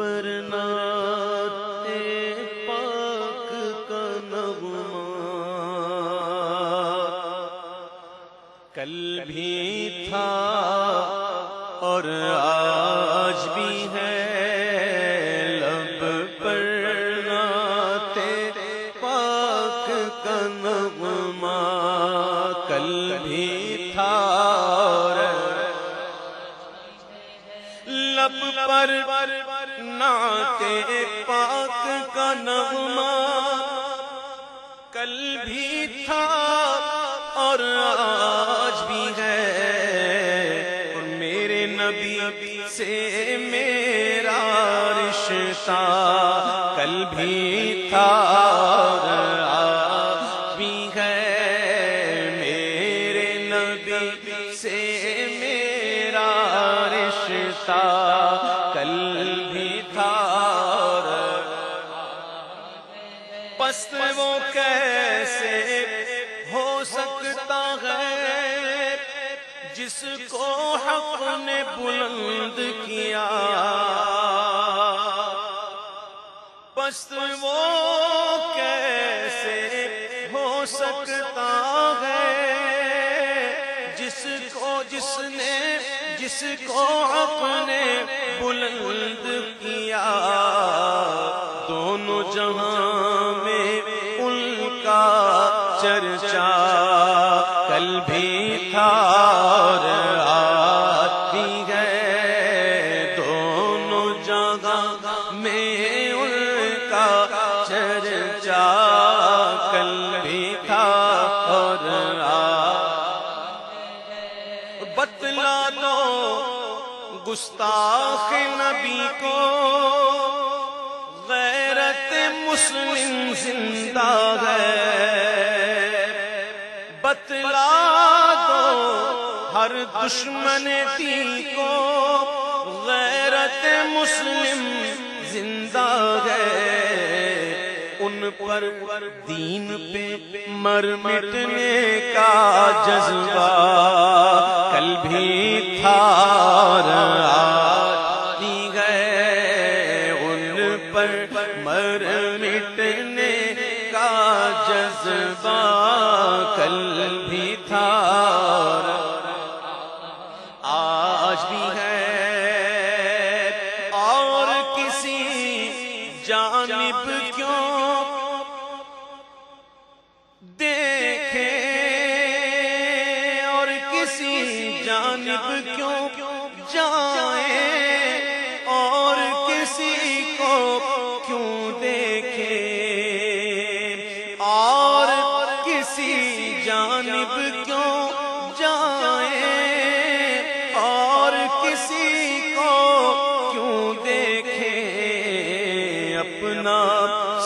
پر نعت پاک کا نغمہ کل بھی تھا اور آج بھی ہے، لب پر نعت پاک کا نغمہ کل بھی تھا اور لب پر نعت پاک کا نغمہ کل بھی تھا اور آج بھی ہے، اور میرے نبی سے میرا رشتہ کل بھی تھا اور آج بھی ہے، میرے نبی سے میرا رشتہ کل بھی تھا اور پس وہ کیسے ہو سکتا ہے جس کو حق نے بلند کیا، پس وہ کیسے ہو سکتا ہے جس کو حق نے بلند کیا، دونوں جہاں میں ان کا چرچا کل بھی تھا اور آج بھی ہے، دونوں جگہ میں ان کا چرچا کل بھی تھا اور بتلا دو گستاخ نبی کو غیرت مسلم زندہ ہے، بتلا دو ہر دشمن دین کو غیرت مسلم زندہ ہے، ان پر دین پہ مر مٹنے کا جذبہ کل بھی تھا اور آج بھی ہے، ان پر مر مٹنے کا جذبہ کل بھی تھا اور آج بھی ہے، اور کسی جانب کیوں دیکھیں اور کسی جانب کیوں جائیں اور کسی کو کیوں دیکھیں اور کسی جانب کیوں جائیں اور کسی کو کیوں دیکھیں، اپنا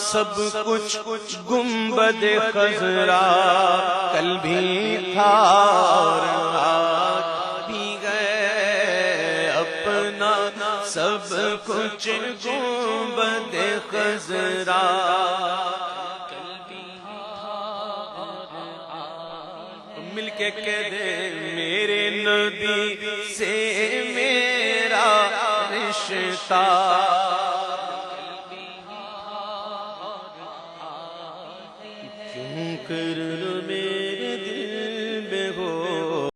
سب کچھ گنبد خضرا کل بھی تھا اور آج بھی ہے، اپنا سب کچھ گنبد خضرا کل بھی تھا، مل کے کہہ دے میرے نبی سے میرا رشتہ